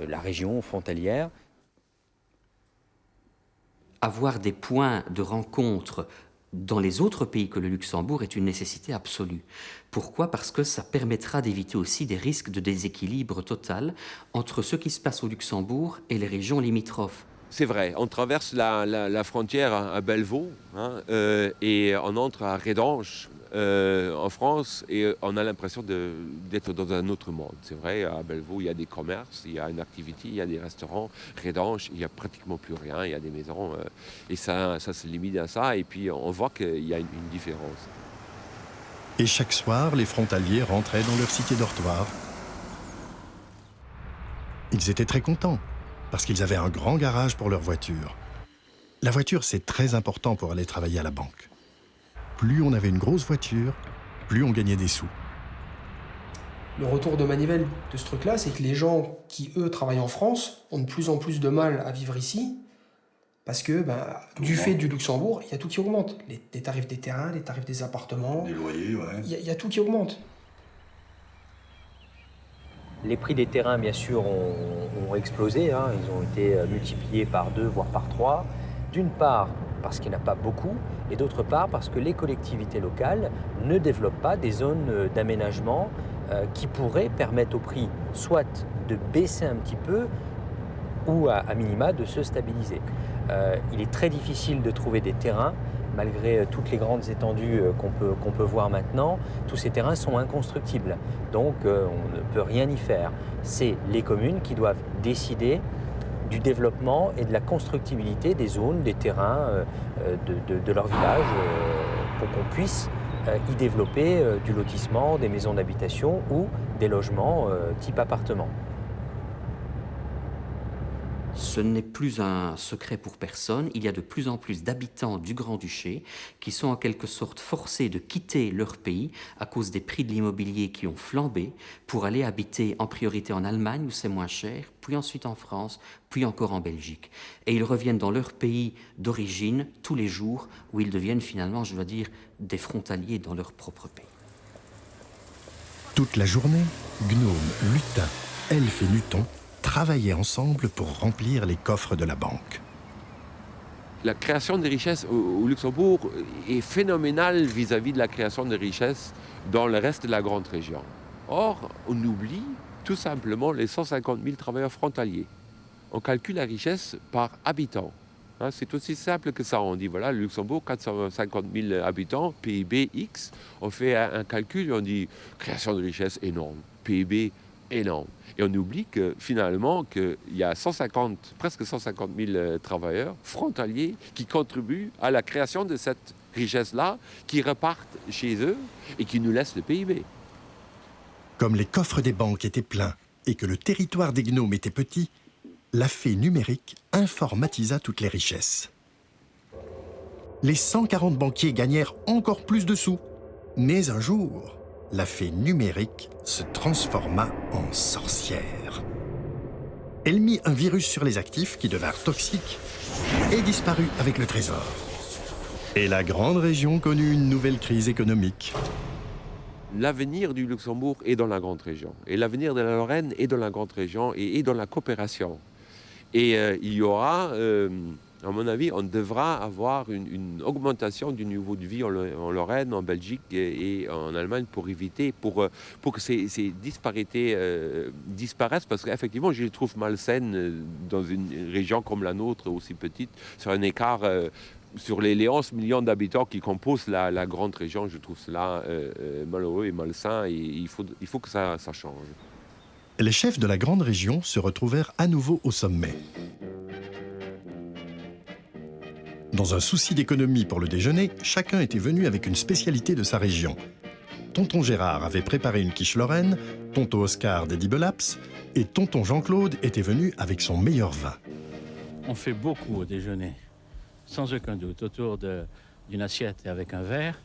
la région frontalière. Avoir des points de rencontre dans les autres pays que le Luxembourg est une nécessité absolue. Pourquoi ? Parce que ça permettra d'éviter aussi des risques de déséquilibre total entre ce qui se passe au Luxembourg et les régions limitrophes. C'est vrai, on traverse la frontière à Bellevaux, hein, et on entre à Redange, en France, et on a l'impression d'être dans un autre monde. C'est vrai, à Bellevaux, il y a des commerces, il y a une activité, il y a des restaurants. Redange, il n'y a pratiquement plus rien, il y a des maisons, et ça se limite à ça, et puis on voit qu'il y a une différence. Et chaque soir, les frontaliers rentraient dans leur cité dortoir. Ils étaient très contents, parce qu'ils avaient un grand garage pour leur voiture. La voiture, c'est très important pour aller travailler à la banque. Plus on avait une grosse voiture, plus on gagnait des sous. Le retour de manivelle de ce truc-là, c'est que les gens qui, eux, travaillent en France ont de plus en plus de mal à vivre ici, parce que, du fait du Luxembourg, il y a tout qui augmente. Les tarifs des terrains, les tarifs des appartements. Des loyers, ouais. Il y a tout qui augmente. Les prix des terrains, bien sûr, ont explosé. Hein. Ils ont été multipliés par 2, voire par 3. D'une part, parce qu'il n'y en a pas beaucoup, et d'autre part, parce que les collectivités locales ne développent pas des zones d'aménagement qui pourraient permettre au prix soit de baisser un petit peu, ou à minima de se stabiliser. Il est très difficile de trouver des terrains, malgré toutes les grandes étendues qu'on peut voir maintenant. Tous ces terrains sont inconstructibles, donc on ne peut rien y faire. C'est les communes qui doivent décider du développement et de la constructibilité des zones, des terrains de leur village, pour qu'on puisse y développer du lotissement, des maisons d'habitation ou des logements type appartement. Ce n'est plus un secret pour personne, il y a de plus en plus d'habitants du Grand-Duché qui sont en quelque sorte forcés de quitter leur pays à cause des prix de l'immobilier qui ont flambé pour aller habiter en priorité en Allemagne où c'est moins cher, puis ensuite en France, puis encore en Belgique. Et ils reviennent dans leur pays d'origine tous les jours où ils deviennent finalement, je dois dire, des frontaliers dans leur propre pays. Toute la journée, gnomes, lutins, elfes et nutons travaillaient ensemble pour remplir les coffres de la banque. La création des richesses au Luxembourg est phénoménale vis-à-vis de la création des richesses dans le reste de la grande région. Or, on oublie tout simplement les 150 000 travailleurs frontaliers. On calcule la richesse par habitant. Hein, c'est aussi simple que ça. On dit, voilà, le Luxembourg, 450 000 habitants, PIB X. On fait un calcul et on dit, création de richesse énorme, PIB énorme. Et on oublie que finalement, qu'il y a presque 150 000 travailleurs frontaliers qui contribuent à la création de cette richesse-là, qui repartent chez eux et qui nous laissent le PIB. Comme les coffres des banques étaient pleins et que le territoire des gnomes était petit, la fée numérique informatisa toutes les richesses. Les 140 banquiers gagnèrent encore plus de sous. Mais un jour, la fée numérique se transforma en sorcière. Elle mit un virus sur les actifs qui devinrent toxiques et disparut avec le trésor. Et la grande région connut une nouvelle crise économique. L'avenir du Luxembourg est dans la grande région. Et l'avenir de la Lorraine est dans la grande région et dans la coopération. Et il y aura À mon avis, on devra avoir une augmentation du niveau de vie en Lorraine, en Belgique et en Allemagne pour éviter, pour que ces disparités disparaissent, parce qu'effectivement, je les trouve malsaines dans une région comme la nôtre, aussi petite, sur un écart sur les 11 millions d'habitants qui composent la grande région. Je trouve cela malheureux et malsain, et il faut que ça change. Les chefs de la grande région se retrouvèrent à nouveau au sommet. Dans un souci d'économie pour le déjeuner, chacun était venu avec une spécialité de sa région. Tonton Gérard avait préparé une quiche lorraine, tonton Oscar des Dibelaps, et tonton Jean-Claude était venu avec son meilleur vin. On fait beaucoup au déjeuner, sans aucun doute, autour d'une assiette et avec un verre.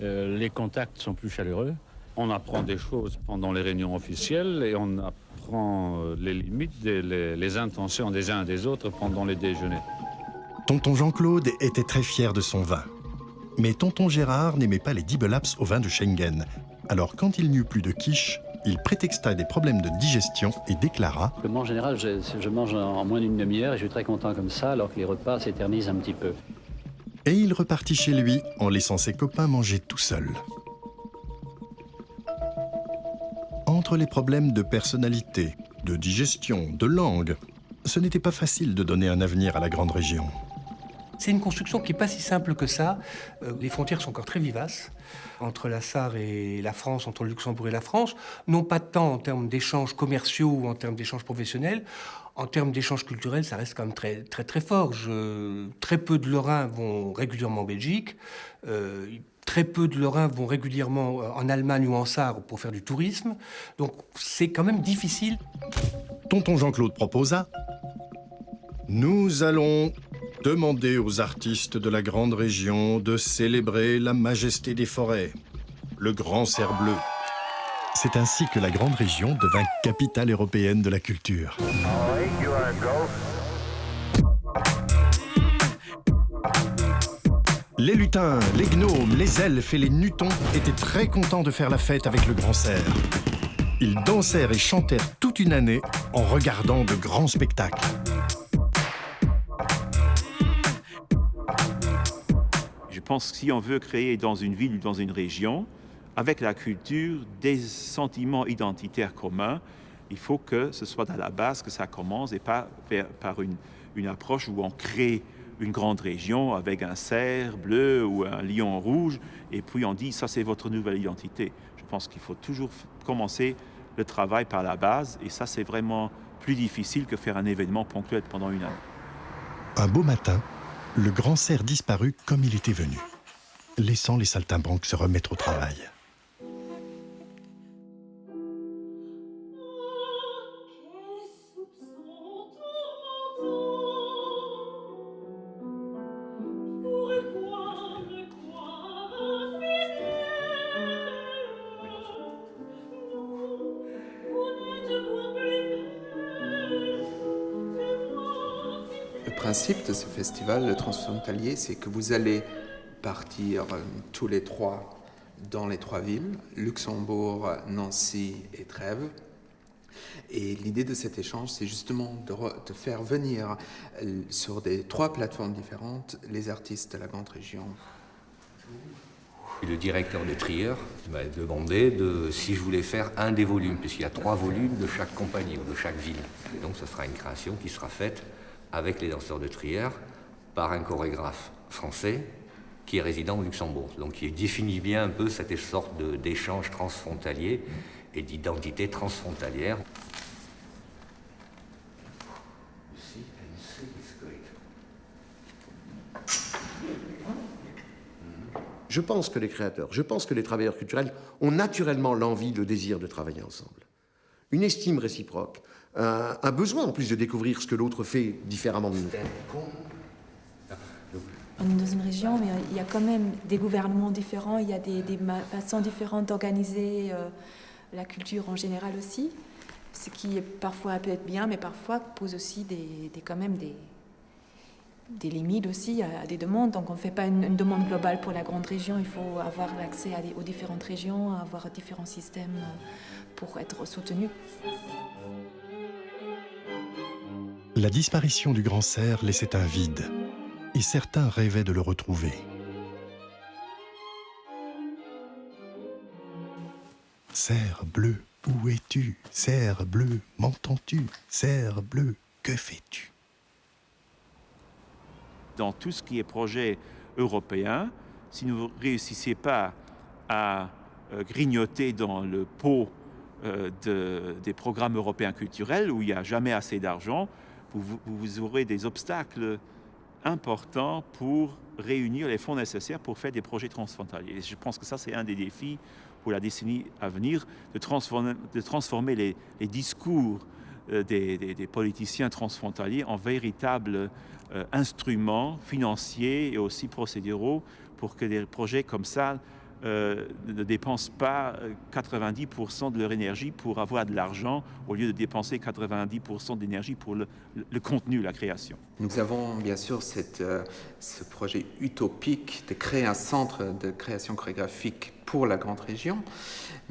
Les contacts sont plus chaleureux. On apprend des choses pendant les réunions officielles et on apprend les limites, les intentions des uns et des autres pendant les déjeuners. Tonton Jean-Claude était très fier de son vin. Mais tonton Gérard n'aimait pas les Dibelaps au vin de Schengen. Alors quand il n'y eut plus de quiche, il prétexta des problèmes de digestion et déclara « En général, je mange en moins d'une demi-heure et je suis très content comme ça, alors que les repas s'éternisent un petit peu. » Et il repartit chez lui en laissant ses copains manger tout seuls. Entre les problèmes de personnalité, de digestion, de langue, ce n'était pas facile de donner un avenir à la grande région. C'est une construction qui n'est pas si simple que ça. Les frontières sont encore très vivaces entre la Sarre et la France, entre le Luxembourg et la France. Non pas tant en termes d'échanges commerciaux ou en termes d'échanges professionnels. En termes d'échanges culturels, ça reste quand même très, très, très fort. Très peu de Lorrains vont régulièrement en Belgique. Très peu de Lorrains vont régulièrement en Allemagne ou en Sarre pour faire du tourisme. Donc c'est quand même difficile. Tonton Jean-Claude proposa « Nous allons demander aux artistes de la grande région de célébrer la majesté des forêts, le grand cerf bleu. » C'est ainsi que la grande région devint capitale européenne de la culture. Les lutins, les gnomes, les elfes et les nutons étaient très contents de faire la fête avec le grand cerf. Ils dansèrent et chantèrent toute une année en regardant de grands spectacles. Je pense que si on veut créer dans une ville ou dans une région, avec la culture, des sentiments identitaires communs, il faut que ce soit à la base que ça commence et pas par une approche où on crée une grande région avec un cerf bleu ou un lion rouge et puis on dit ça c'est votre nouvelle identité. Je pense qu'il faut toujours commencer le travail par la base et ça c'est vraiment plus difficile que faire un événement ponctuel pendant une année. Un beau matin, le grand cerf disparut comme il était venu, laissant les saltimbanques se remettre au travail. Le principe de ce festival, le transfrontalier, c'est que vous allez partir tous les trois dans les trois villes, Luxembourg, Nancy et Trèves. Et l'idée de cet échange, c'est justement de faire venir sur des trois plateformes différentes les artistes de la grande région. Le directeur de Trier m'a demandé si je voulais faire un des volumes, puisqu'il y a 3 volumes de chaque compagnie ou de chaque ville. Et donc ce sera une création qui sera faite avec les danseurs de Trier par un chorégraphe français qui est résident au Luxembourg. Donc il définit bien un peu cette sorte d'échange transfrontalier et d'identité transfrontalière. Je pense que les créateurs, je pense que les travailleurs culturels ont naturellement l'envie, le désir de travailler ensemble. Une estime réciproque, un besoin en plus de découvrir ce que l'autre fait différemment de nous. On est dans une région, mais il y a quand même des gouvernements différents, il y a des façons différentes d'organiser la culture en général aussi, ce qui parfois peut être bien, mais parfois pose aussi quand même des limites aussi à des demandes. Donc on ne fait pas une demande globale pour la grande région, il faut avoir accès aux différentes régions, avoir différents systèmes pour être soutenu. La disparition du grand cerf laissait un vide. et certains rêvaient de le retrouver. Cerf bleu, où es-tu? Cerf bleu, m'entends-tu? Cerf bleu, que fais-tu? Dans tout ce qui est projet européen, si vous ne réussissez pas à grignoter dans le pot des programmes européens culturels, où il n'y a jamais assez d'argent, vous aurez des obstacles importants pour réunir les fonds nécessaires pour faire des projets transfrontaliers. Et je pense que ça, c'est un des défis pour la décennie à venir, de transformer les discours des politiciens transfrontaliers en véritables instruments financiers et aussi procéduraux pour que des projets comme ça ne dépensent pas 90% de leur énergie pour avoir de l'argent au lieu de dépenser 90% d'énergie pour le contenu, la création. Nous avons bien sûr ce projet utopique de créer un centre de création chorégraphique pour la grande région,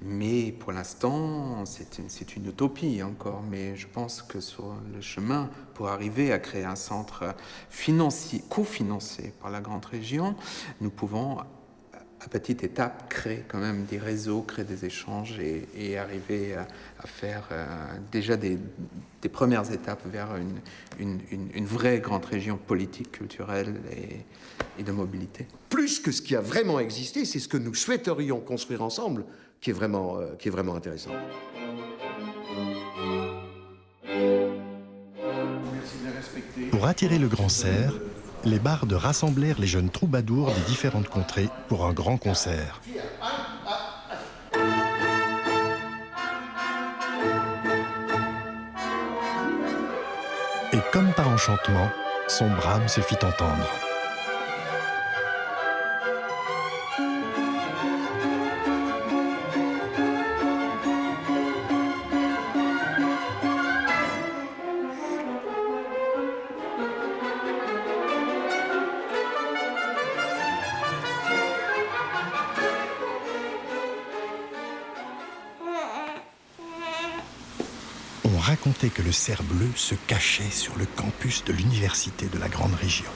mais pour l'instant c'est une utopie encore, mais je pense que sur le chemin pour arriver à créer un centre cofinancé par la grande région, nous pouvons à petite étape, créer quand même des réseaux, créer des échanges et arriver à faire déjà des premières étapes vers une vraie grande région politique, culturelle et de mobilité. Plus que ce qui a vraiment existé, c'est ce que nous souhaiterions construire ensemble qui est vraiment intéressant. Pour attirer le grand cerf, les bardes rassemblèrent les jeunes troubadours des différentes contrées pour un grand concert. Et comme par enchantement, son brame se fit entendre. On racontait que le cerf bleu se cachait sur le campus de l'université de la grande région.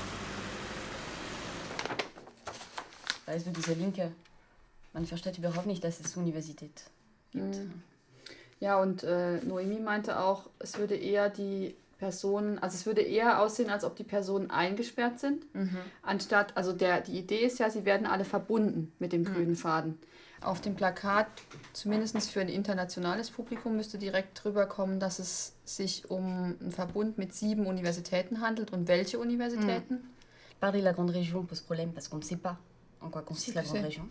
Weißt du, diese Linke, man versteht überhaupt nicht, dass es Universität gibt. Ja, und Noemi meinte auch, es würde eher die Personen, also es würde eher aussehen, als ob die Personen eingesperrt sind, anstatt, also die Idee ist ja, sie werden alle verbunden mit dem grünen Faden. Auf dem Plakat, zumindest für ein internationales Publikum, müsste direkt drüber kommen, dass es sich um einen Verbund mit 7 Universitäten handelt. Und welche Universitäten? Parler de la grande région pose problème parce qu'on ne sait pas en quoi consiste la grande région.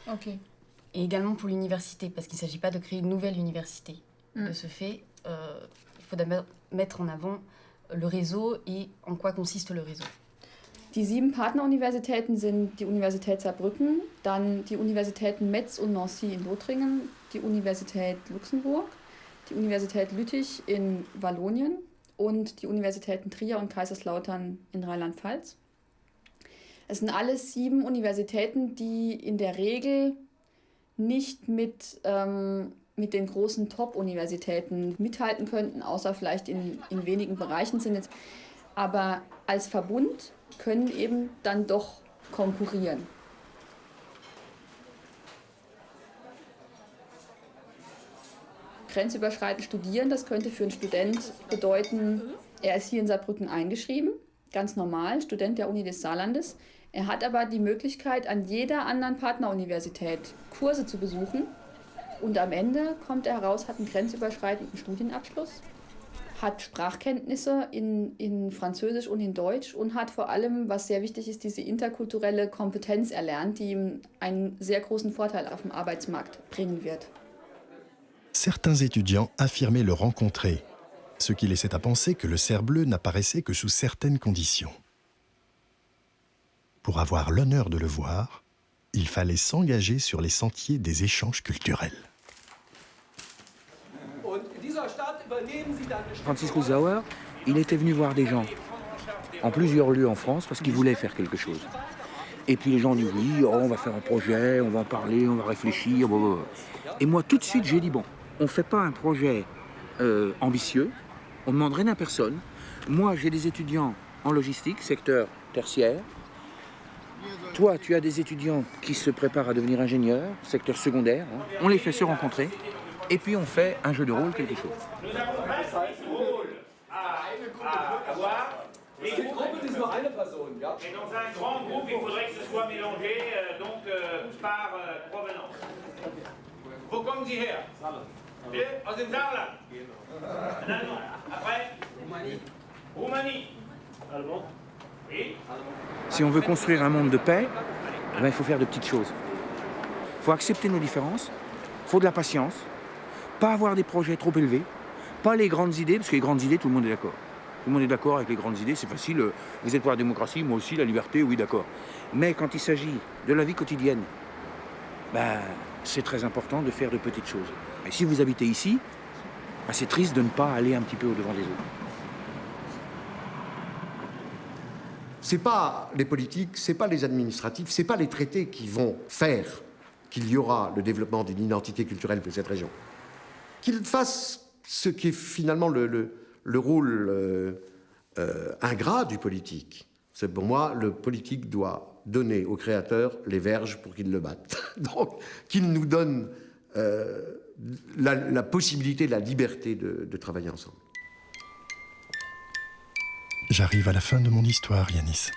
Ok. Et également pour l'université, parce qu'il ne s'agit pas de créer une nouvelle université. De ce fait, il faut d'abord mettre en avant le réseau et en quoi consiste le réseau. Die 7 Partneruniversitäten sind die Universität Saarbrücken, dann die Universitäten Metz und Nancy in Lothringen, die Universität Luxemburg, die Universität Lüttich in Wallonien und die Universitäten Trier und Kaiserslautern in Rheinland-Pfalz. Es sind alles 7 Universitäten, die in der Regel nicht mit den großen Top-Universitäten mithalten könnten, außer vielleicht in wenigen Bereichen sind jetzt. Aber als Verbund können eben dann doch konkurrieren. Grenzüberschreitend studieren, das könnte für einen Student bedeuten, er ist hier in Saarbrücken eingeschrieben, ganz normal, Student der Uni des Saarlandes. Er hat aber die Möglichkeit, an jeder anderen Partneruniversität Kurse zu besuchen. Und am Ende kommt er heraus, hat einen grenzüberschreitenden Studienabschluss, hat Sprachkenntnisse in Französisch und in Deutsch und hat vor allem, was sehr wichtig ist, diese interkulturelle Kompetenz erlernt, die ihm einen sehr großen Vorteil auf dem Arbeitsmarkt bringen wird. Certains étudiants affirmaient le rencontrer, ce qui laissait à penser que le cerf bleu n'apparaissait que sous certaines conditions. Pour avoir l'honneur de le voir, il fallait s'engager sur les sentiers des échanges culturels. Francisco Sauer, il était venu voir des gens en plusieurs lieux en France parce qu'il voulait faire quelque chose. Et puis les gens disent oui, on va faire un projet, on va en parler, on va réfléchir. Blablabla. Et moi tout de suite j'ai dit bon, on ne fait pas un projet ambitieux, on ne demande rien à personne. Moi j'ai des étudiants en logistique, secteur tertiaire. Toi, tu as des étudiants qui se préparent à devenir ingénieurs, secteur secondaire. Hein. On les fait se rencontrer et puis on fait un jeu de rôle, quelque chose. Nous avons 26 rôles à avoir. Et dans un grand groupe, il faudrait que ce soit mélangé par provenance. Wo kommen Sie her? Aus dem Saarland. Un Allemand. Après Roumanie. Allemand. Et Si on veut construire un monde de paix, eh ben, il faut faire de petites choses. Il faut accepter nos différences, il faut de la patience, pas avoir des projets trop élevés, pas les grandes idées, parce que les grandes idées, tout le monde est d'accord. Tout le monde est d'accord avec les grandes idées, c'est facile. Vous êtes pour la démocratie, moi aussi, la liberté, oui, d'accord. Mais quand il s'agit de la vie quotidienne, ben, c'est très important de faire de petites choses. Et si vous habitez ici, ben, c'est triste de ne pas aller un petit peu au-devant des autres. C'est pas les politiques, c'est pas les administratifs, c'est pas les traités qui vont faire qu'il y aura le développement d'une identité culturelle de cette région. Qu'ils fassent ce qui est finalement le rôle ingrat du politique. C'est pour moi, le politique doit donner au créateur les verges pour qu'il le batte. Donc, qu'il nous donne la possibilité, la liberté de travailler ensemble. J'arrive à la fin de mon histoire, Yanis.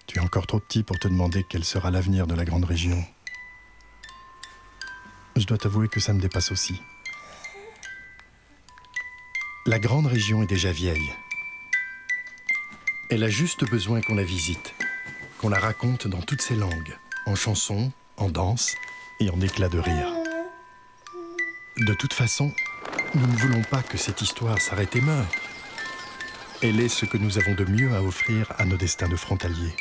Tu es encore trop petit pour te demander quel sera l'avenir de la grande région. Je dois t'avouer que ça me dépasse aussi. La grande région est déjà vieille. Elle a juste besoin qu'on la visite, qu'on la raconte dans toutes ses langues, en chansons, en danse et en éclats de rire. De toute façon, nous ne voulons pas que cette histoire s'arrête et meure. Elle est ce que nous avons de mieux à offrir à nos destins de frontaliers.